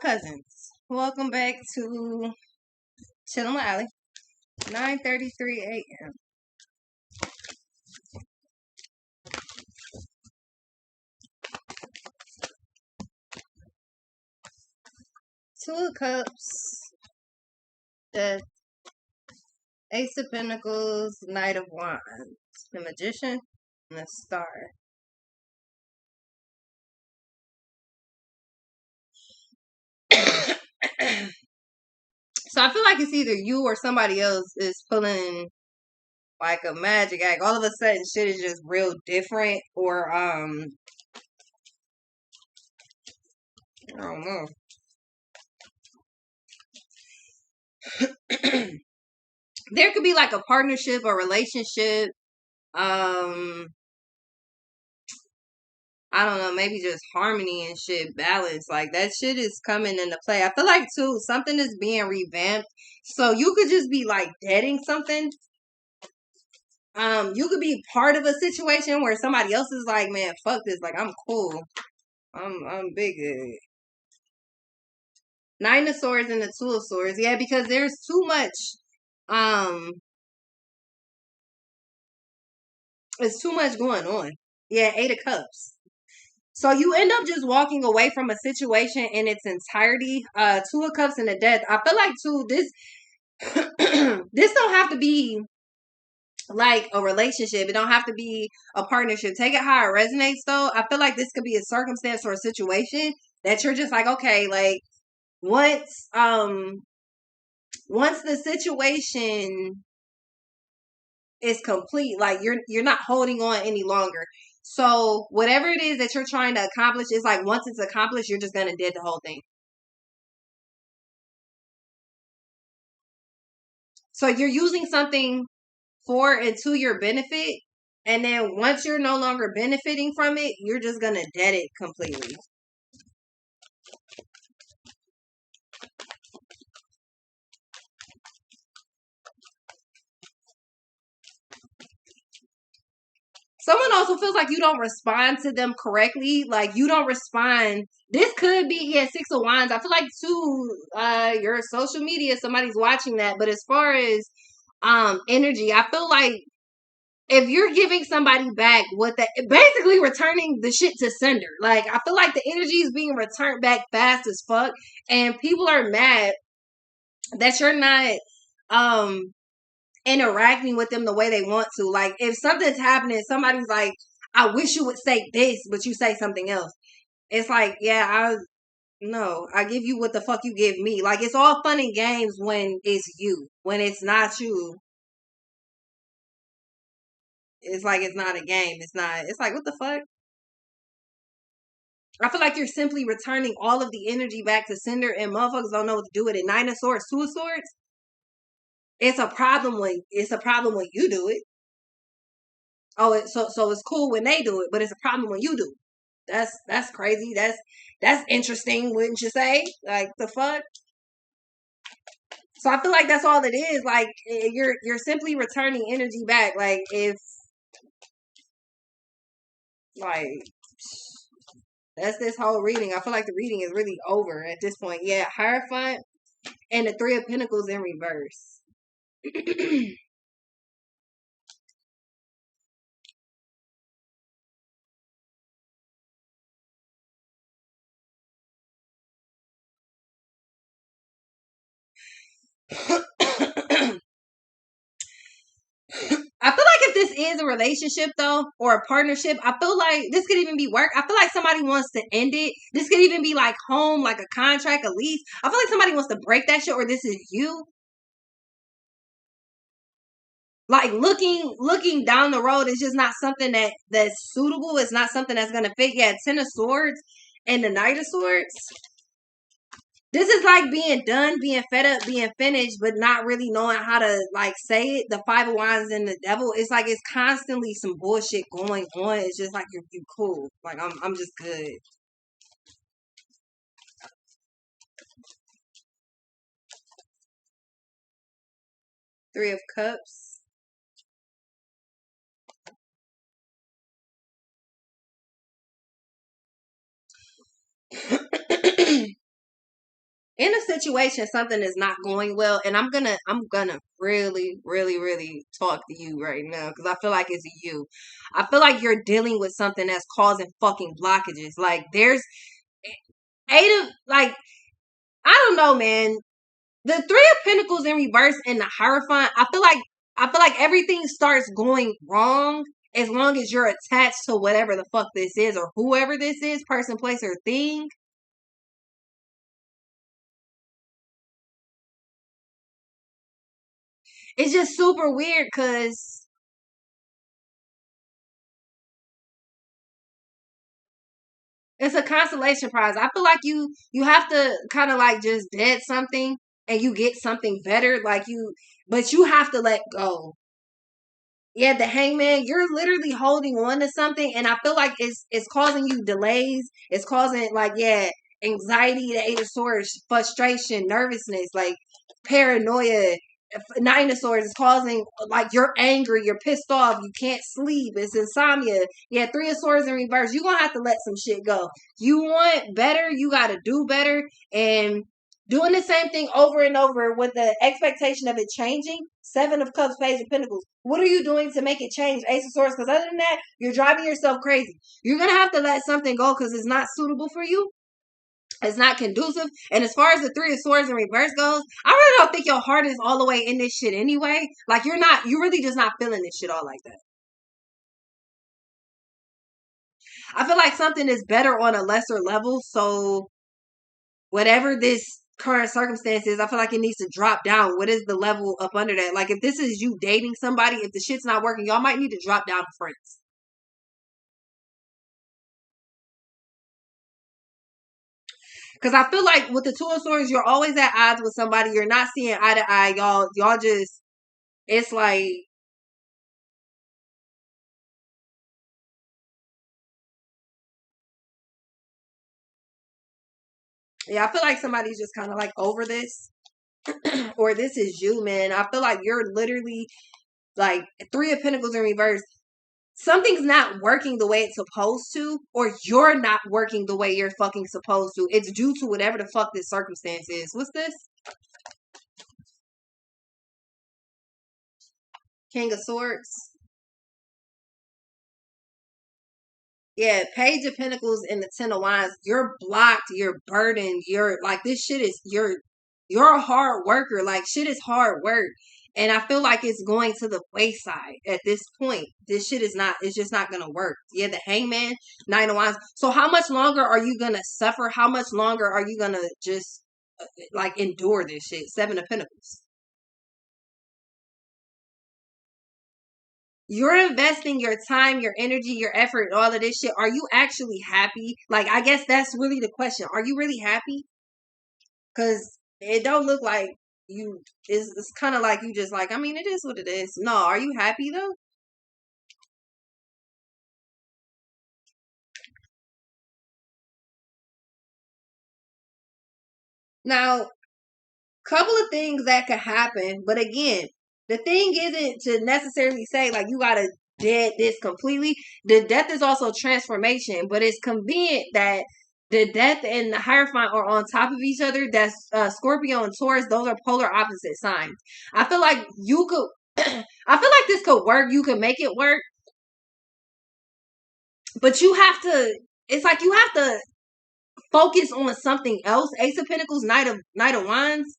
cousins, welcome back to Chillin' with Allie. 9:33 a.m. Two of Cups, the Ace of Pentacles, Knight of Wands, the Magician, and the Star. So I feel like it's either you or somebody else is pulling like a magic act. All of a sudden, shit is just real different, or I don't know. There could be like a partnership or relationship. I don't know, maybe just harmony and shit, balance. Like that shit is coming into play. I feel like too, something is being revamped. So you could just be like deading something. You could be part of a situation where somebody else is like, man, fuck this. Like I'm cool. I'm big good. Nine of Swords and the Two of Swords. Yeah, because there's too much. It's too much going on. Yeah, Eight of Cups. So you end up just walking away from a situation in its entirety. Two of Cups and the Death. I feel like too this this don't have to be like a relationship. It don't have to be a partnership. Take it how it resonates though. I feel like this could be a circumstance or a situation that you're just like, okay, like once once the situation is complete, like you're not holding on any longer. So whatever it is that you're trying to accomplish is like once it's accomplished, you're just gonna dead the whole thing. So you're using something for and to your benefit, and then once you're no longer benefiting from it, you're just gonna dead it completely. Someone also feels like you don't respond to them correctly. Like you don't respond. This could be, yeah, Six of Wands. I feel like too, your social media, somebody's watching that. But as far as energy, I feel like if you're giving somebody back what that, basically returning the shit to sender. Like I feel like the energy is being returned back fast as fuck, and people are mad that you're not interacting with them the way they want to. Like if something's happening, somebody's like, I wish you would say this, but you say something else. It's like, yeah, no, I give you what the fuck you give me. Like it's all fun and games when it's you. When it's not you, it's like it's not a game. It's not, it's like what the fuck? I feel like you're simply returning all of the energy back to sender, and motherfuckers don't know what to do with it. Nine of Swords, Two of Swords. It's a problem when you do it. Oh, so it's cool when they do it, but it's a problem when you do it. That's crazy. That's interesting, wouldn't you say? Like the fuck. So I feel like that's all it is. Like you're simply returning energy back. Like if like that's this whole reading. I feel like the reading is really over at this point. Yeah, Hierophant and the Three of Pentacles in reverse. I feel like if this is a relationship though, or a partnership, I feel like this could even be work. I feel like somebody wants to end it. This could even be like home, like a contract, a lease. I feel like somebody wants to break that shit, or this is you. Like looking down the road is just not something that's suitable. It's not something that's gonna fit. Yeah, Ten of Swords and the Knight of Swords. This is like being done, being fed up, being finished, but not really knowing how to like say it. The Five of Wands and the Devil. It's like it's constantly some bullshit going on. It's just like you're cool. Like I'm just good. Three of Cups. in a situation something is not going well, and I'm gonna really really really talk to you right now because I feel like it's you. I feel like you're dealing with something that's causing fucking blockages. Like there's eight of like I don't know, man. The Three of Pentacles in reverse and the Hierophant, I feel like everything starts going wrong as long as you're attached to whatever the fuck this is or whoever this is, person, place, or thing. It's just super weird because it's a consolation prize. I feel like you have to kind of like just dead something and you get something better, but you have to let go. Yeah, the Hangman, you're literally holding on to something, and I feel like it's causing you delays. It's causing anxiety, the Eight of Swords, frustration, nervousness, like paranoia. Nine of Swords is causing like you're angry, you're pissed off, you can't sleep, it's insomnia. Yeah, Three of Swords in reverse. You're gonna have to let some shit go. You want better, you gotta do better, and doing the same thing over and over with the expectation of it changing. Seven of Cups, Page of Pentacles. What are you doing to make it change? Ace of Swords. Because other than that, you're driving yourself crazy. You're going to have to let something go because it's not suitable for you. It's not conducive. And as far as the Three of Swords in reverse goes, I really don't think your heart is all the way in this shit anyway. Like you're really just not feeling this shit all like that. I feel like something is better on a lesser level. So whatever this current circumstance is, I feel like it needs to drop down. What is the level up under that? Like if this is you dating somebody, if the shit's not working, y'all might need to drop down to friends. Because I feel like with the Two of Swords, you're always at odds with somebody. You're not seeing eye to eye. Y'all just, it's like, yeah, I feel like somebody's just kind of like over this. Or this is you, man. I feel like you're literally like Three of Pentacles in reverse. Something's not working the way it's supposed to, or you're not working the way you're fucking supposed to. It's due to whatever the fuck this circumstance is. What's this? King of Swords. Yeah, Page of Pentacles and the Ten of Wands. You're blocked. You're burdened. You're like this shit is you're a hard worker. Like shit is hard work. And I feel like it's going to the wayside at this point. This shit is not, it's just not going to work. Yeah, the Hangman, Nine of Wands. So how much longer are you going to suffer? How much longer are you going to just like endure this shit? Seven of Pentacles. You're investing your time, your energy, your effort, all of this shit. Are you actually happy? Like, I guess that's really the question. Are you really happy? Because it don't look like you. It's kind of like you just like. I mean, it is what it is. No, are you happy though? Now, couple of things that could happen, but again, the thing isn't to necessarily say like you gotta dead this completely. The death is also transformation, but it's convenient that the death and the Hierophant are on top of each other. That's Scorpio and Taurus. Those are polar opposite signs. I feel like you could. I feel like this could work. You could make it work, but you have to. It's like you have to focus on something else. Ace of Pentacles, Knight of Wands.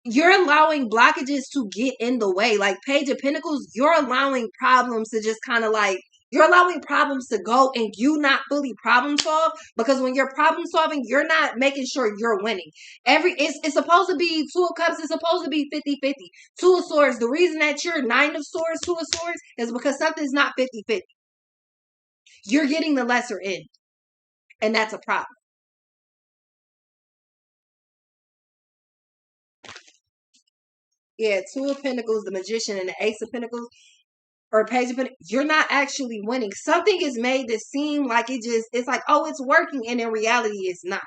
You're allowing blockages to get in the way. Like Page of Pentacles, you're allowing problems to just kind of like, you're allowing problems to go and you not fully problem solve, because when you're problem solving, you're not making sure you're winning. It's supposed to be Two of Cups, it's supposed to be 50-50. Two of Swords, the reason that you're Nine of Swords, Two of Swords is because something's not 50-50. You're getting the lesser end, and that's a problem. Yeah, Two of Pentacles, the Magician, and the Ace of Pentacles, or Page of Pentacles, you're not actually winning. Something is made to seem like it's like, oh, it's working, and in reality, it's not.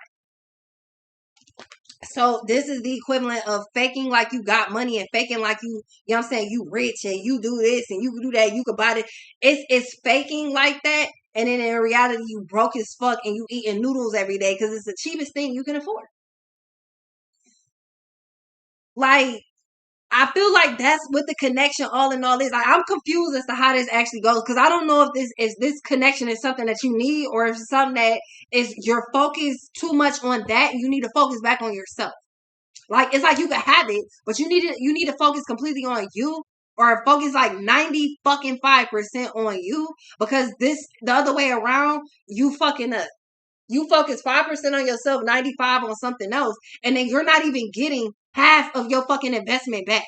So this is the equivalent of faking like you got money and faking like you know what I'm saying, you rich and you do this and you do that, you could buy it. It's faking like that And then in reality, you broke as fuck and you eating noodles every day because it's the cheapest thing you can afford. Like, I feel like that's what the connection all in all is. Like, I'm confused as to how this actually goes because I don't know if this connection is something that you need or if it's something that is your focus too much on that. You need to focus back on yourself. Like, it's like you can have it, but you need to focus completely on you, or focus like 90 fucking 5% on you, because the other way around, you fucking up. You focus 5% on yourself, 95 on something else, and then you're not even getting half of your fucking investment back.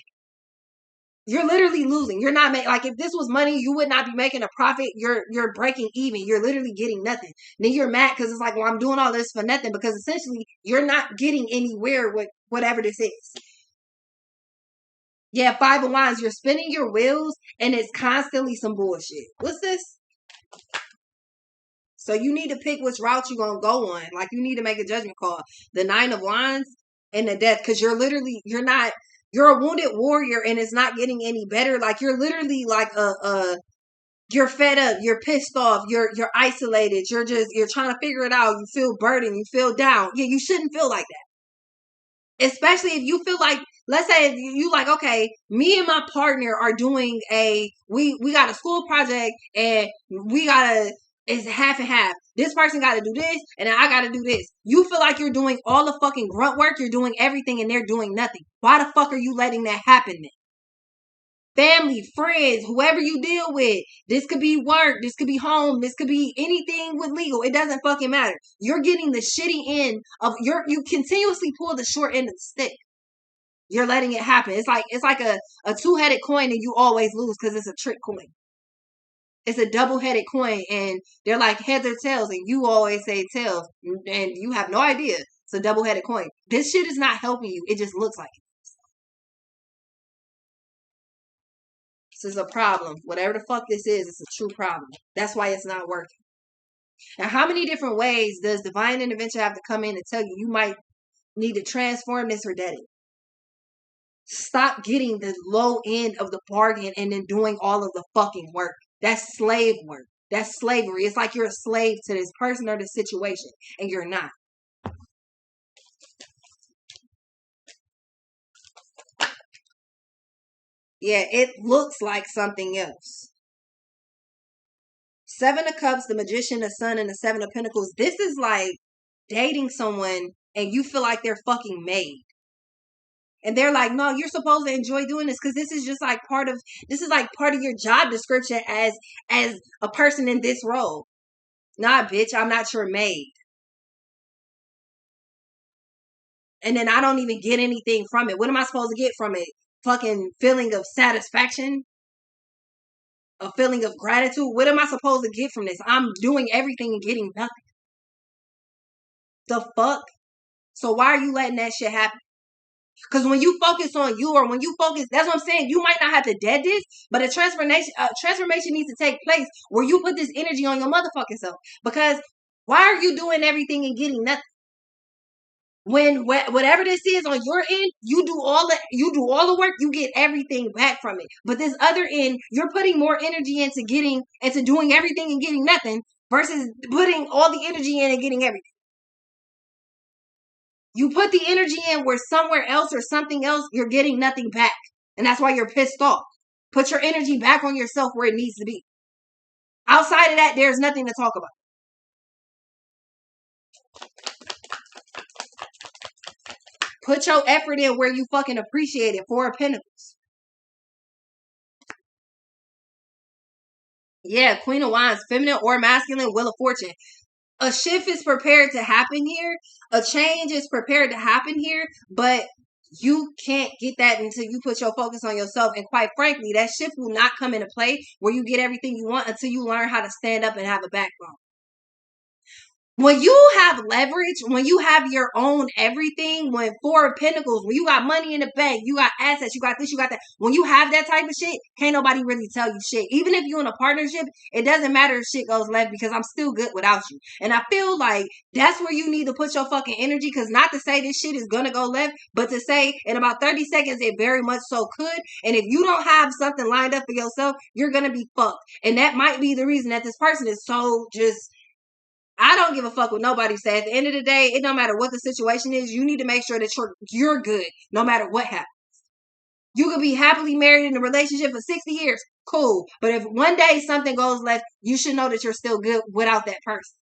You're literally losing. You're not making, like, if this was money, you would not be making a profit. You're breaking even. You're literally getting nothing. Then you're mad because it's like, well, I'm doing all this for nothing, because essentially you're not getting anywhere with whatever this is. Yeah, 5 of Wands. You're spinning your wheels and it's constantly some bullshit. What's this? So you need to pick which route you're going to go on. Like, you need to make a judgment call. The 9 of Wands and the Death, because you're a wounded warrior and it's not getting any better. Like, you're literally like you're fed up, you're pissed off, you're isolated, you're trying to figure it out, you feel burdened, you feel down. Yeah, you shouldn't feel like that. Especially if you feel like, let's say you like, okay, me and my partner are doing we got a school project and it's half and half. This person got to do this and I got to do this. You feel like you're doing all the fucking grunt work, you're doing everything and they're doing nothing. Why the fuck are you letting that happen then? Family, friends, whoever you deal with. This could be work. This could be home. This could be anything with legal. It doesn't fucking matter. You're getting the shitty end of you continuously pull the short end of the stick. You're letting it happen. It's like a two-headed coin and you always lose because it's a trick coin. It's a double-headed coin and they're like heads or tails and you always say tails and you have no idea. It's a double-headed coin. This shit is not helping you. It just looks like it. This is a problem. Whatever the fuck this is, it's a true problem. That's why it's not working. Now, how many different ways does divine intervention have to come in and tell you you might need to transform this or that? Stop getting the low end of the bargain and then doing all of the fucking work. That's slave work. That's slavery. It's like you're a slave to this person or the situation, and you're not. Yeah, it looks like something else. 7 of Cups, the Magician, the Sun, and the 7 of Pentacles. This is like dating someone and you feel like they're fucking made. And they're like, no, you're supposed to enjoy doing this because this is like part of your job description as a person in this role. Nah, bitch, I'm not your maid. And then I don't even get anything from it. What am I supposed to get from it? Fucking feeling of satisfaction? A feeling of gratitude? What am I supposed to get from this? I'm doing everything and getting nothing. The fuck? So why are you letting that shit happen? Because when you focus on you, or when you focus, that's what I'm saying. You might not have to dead this, but a transformation needs to take place where you put this energy on your motherfucking self. Because why are you doing everything and getting nothing? When whatever this is on your end, you do all the work, you get everything back from it. But this other end, you're putting more energy into doing everything and getting nothing versus putting all the energy in and getting everything. You put the energy in where somewhere else or something else, you're getting nothing back. And that's why you're pissed off. Put your energy back on yourself where it needs to be. Outside of that, there's nothing to talk about. Put your effort in where you fucking appreciate it. 4 of Pentacles. Yeah, Queen of Wands, feminine or masculine, Wheel of Fortune. A shift is prepared to happen here. A change is prepared to happen here, but you can't get that until you put your focus on yourself. And quite frankly, that shift will not come into play where you get everything you want until you learn how to stand up and have a backbone. When you have leverage, when you have your own everything, when Four of Pentacles, when you got money in the bank, you got assets, you got this, you got that. When you have that type of shit, can't nobody really tell you shit. Even if you're in a partnership, it doesn't matter if shit goes left because I'm still good without you. And I feel like that's where you need to put your fucking energy, because not to say this shit is gonna go left, but to say in about 30 seconds it very much so could. And if you don't have something lined up for yourself, you're gonna be fucked. And that might be the reason that this person is so just, I don't give a fuck what nobody says. At the end of the day, it don't matter what the situation is. You need to make sure that you're good no matter what happens. You could be happily married in a relationship for 60 years. Cool. But if one day something goes left, you should know that you're still good without that person.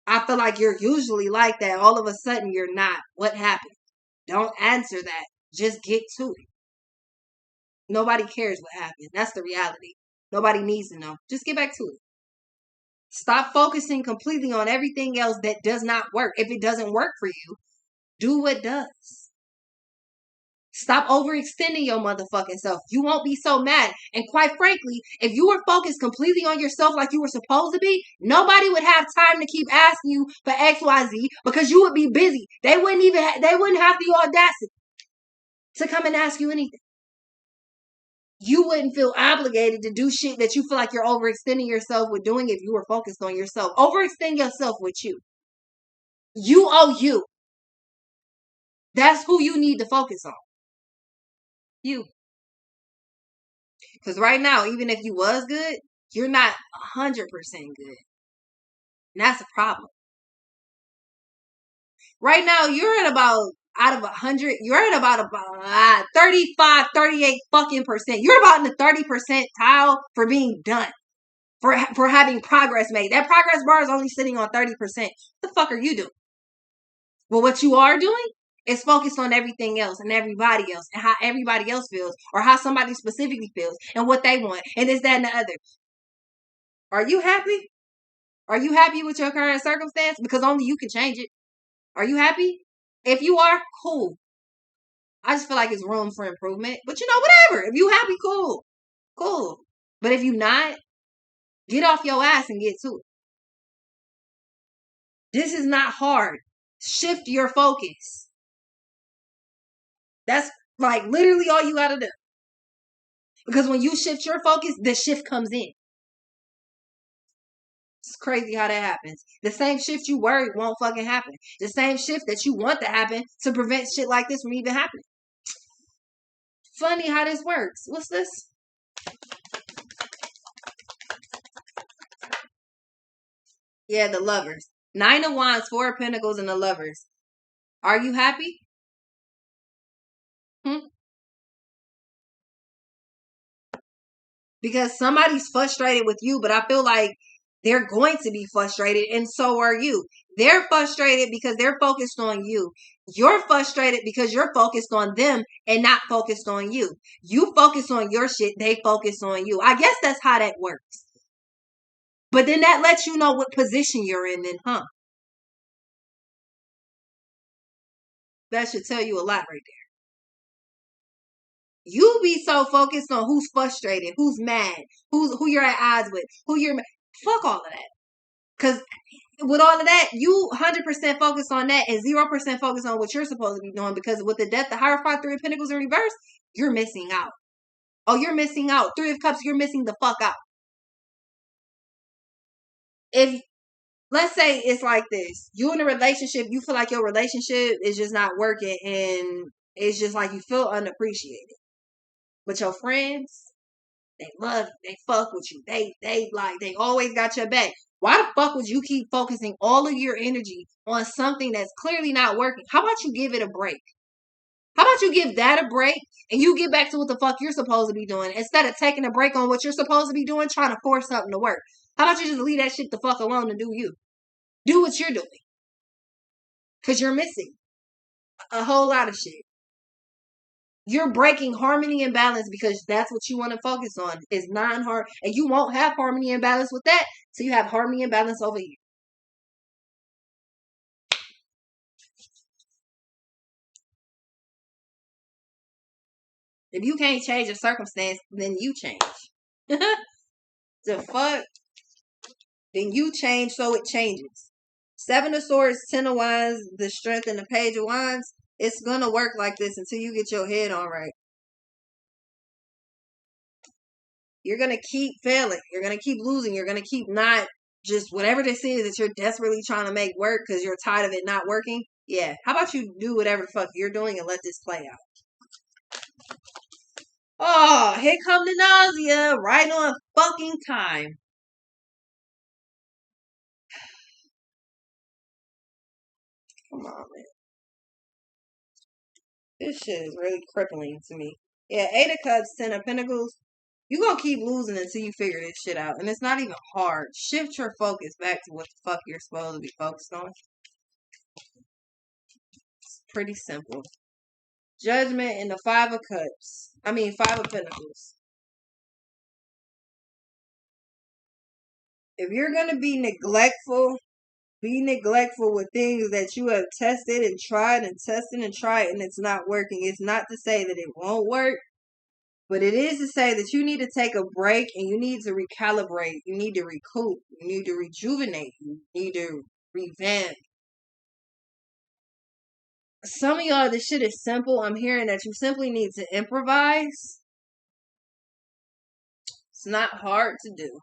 I feel like you're usually like that. All of a sudden, you're not. What happened? Don't answer that. Just get to it. Nobody cares what happened. That's the reality. Nobody needs to know. Just get back to it. Stop focusing completely on everything else that does not work. If it doesn't work for you, do what does. Stop overextending your motherfucking self. You won't be so mad. And quite frankly, if you were focused completely on yourself like you were supposed to be, nobody would have time to keep asking you for XYZ because you would be busy. They wouldn't have the audacity to come and ask you anything. You wouldn't feel obligated to do shit that you feel like you're overextending yourself with doing if you were focused on yourself. Overextend yourself with you. You owe you. That's who you need to focus on. You. Because right now, even if you was good, you're not 100% good. And that's a problem. Right now, you're at about, out of 100, you're at about 35, 38 fucking percent. You're about in the 30 percentile for being done. For having progress made. That progress bar is only sitting on 30%. What the fuck are you doing? Well, what you are doing is focused on everything else and everybody else and how everybody else feels or how somebody specifically feels and what they want and this, that, and the other. Are you happy? Are you happy with your current circumstance? Because only you can change it. Are you happy? If you are, cool. I just feel like it's room for improvement. But you know, whatever. If you happy, cool. Cool. But if you not, get off your ass and get to it. This is not hard. Shift your focus. That's like literally all you gotta do. Because when you shift your focus, the shift comes in. It's crazy how that happens. The same shift you worried won't fucking happen. The same shift that you want to happen to prevent shit like this from even happening. Funny how this works. What's this? Yeah, the Lovers. 9 of Wands, 4 of Pentacles, and the Lovers. Are you happy? Because somebody's frustrated with you, but I feel like they're going to be frustrated, and so are you. They're frustrated because they're focused on you. You're frustrated because you're focused on them and not focused on you. You focus on your shit, they focus on you. I guess that's how that works. But then that lets you know what position you're in then, huh? That should tell you a lot right there. You be so focused on who's frustrated, who's mad, who you're at odds with, fuck all of that. Because with all of that, you 100% focus on that and 0% focus on what you're supposed to be doing. Because with the Death, the Hierophant, 3 of Pentacles in reverse, you're missing out. Oh, you're missing out. 3 of Cups, you're missing the fuck out. If, let's say it's like this. You in a relationship, you feel like your relationship is just not working and it's just like you feel unappreciated. But your friends, they love you. They fuck with you. They always got your back. Why the fuck would you keep focusing all of your energy on something that's clearly not working? How about you give it a break? How about you give that a break and you get back to what the fuck you're supposed to be doing instead of taking a break on what you're supposed to be doing, trying to force something to work? How about you just leave that shit the fuck alone and do you? Do what you're doing. Because you're missing a whole lot of shit. You're breaking harmony and balance because that's what you want to focus on is non-harm. And you won't have harmony and balance with that. So you have harmony and balance over here. If you can't change a circumstance, then you change. The fuck? Then you change so it changes. Seven of Swords, Ten of Wands, the Strength, and the Page of Wands. It's gonna work like this until you get your head on right. You're gonna keep failing. You're gonna keep losing. You're gonna keep not just whatever this is that you're desperately trying to make work because you're tired of it not working. Yeah. How about you do whatever the fuck you're doing and let this play out? Oh, here come the nausea right on fucking time. Come on, man. This shit is really crippling to me. Yeah, Eight of Cups, Ten of Pentacles. You're gonna keep losing until you figure this shit out. And it's not even hard. Shift your focus back to what the fuck you're supposed to be focused on. It's pretty simple. Judgment and the Five of Cups. Five of Pentacles. If you're gonna be neglectful with things that you have tested and tried and tested and tried and it's not working. It's not to say that it won't work, but it is to say that you need to take a break and you need to recalibrate. You need to recoup. You need to rejuvenate. You need to revamp. Some of y'all, this shit is simple. I'm hearing that you simply need to improvise. It's not hard to do.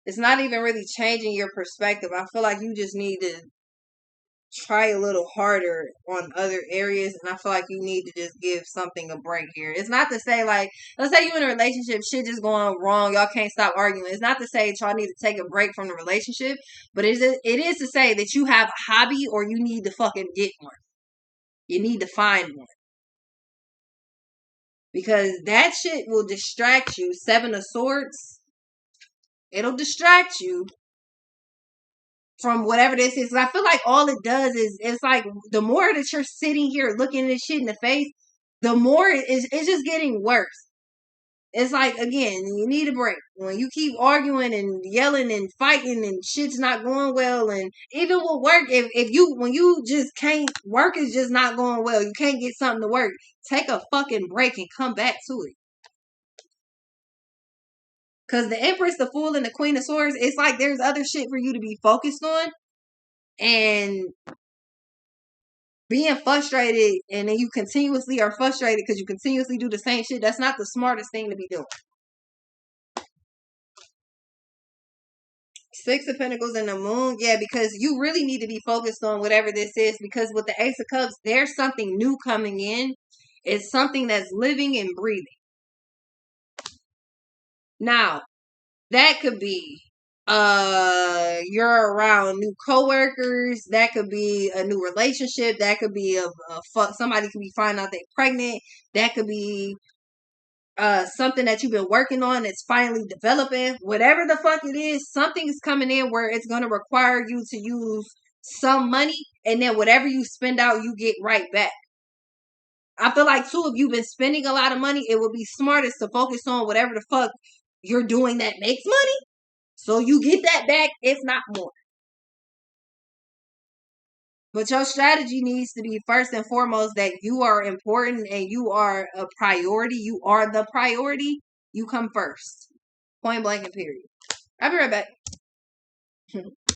It's not even really changing your perspective. I feel like you just need to try a little harder on other areas, and I feel like you need to just give something a break here. It's not to say, like, let's say you're in a relationship, shit just going wrong, y'all can't stop arguing. It's not to say that y'all need to take a break from the relationship, but it is to say that you have a hobby or you need to fucking get one. You need to find one. Because that shit will distract you. Seven of Swords. It'll distract you from whatever this is. I feel like all it does is, it's like the more that you're sitting here looking this shit in the face, the more it's just getting worse. It's like, again, you need a break. When you keep arguing and yelling and fighting and shit's not going well, and even with work, when you just can't, work is just not going well, you can't get something to work, take a fucking break and come back to it. Because the Empress, the Fool, and the Queen of Swords, it's like there's other shit for you to be focused on. And being frustrated, and then you continuously are frustrated because you continuously do the same shit, that's not the smartest thing to be doing. Six of Pentacles and the Moon. Yeah, because you really need to be focused on whatever this is. Because with the Ace of Cups, there's something new coming in. It's something that's living and breathing. Now, that could be you're around new coworkers, that could be a new relationship, that could be somebody could be finding out they're pregnant, that could be something that you've been working on that's finally developing. Whatever the fuck it is, something is coming in where it's going to require you to use some money, and then whatever you spend out, you get right back. I feel like too, if you've been spending a lot of money, it would be smartest to focus on whatever the fuck you're doing that makes money, so you get that back, if not more. But your strategy needs to be first and foremost that you are important and you are a priority. You are the priority. You come first. Point blank and period. I'll be right back.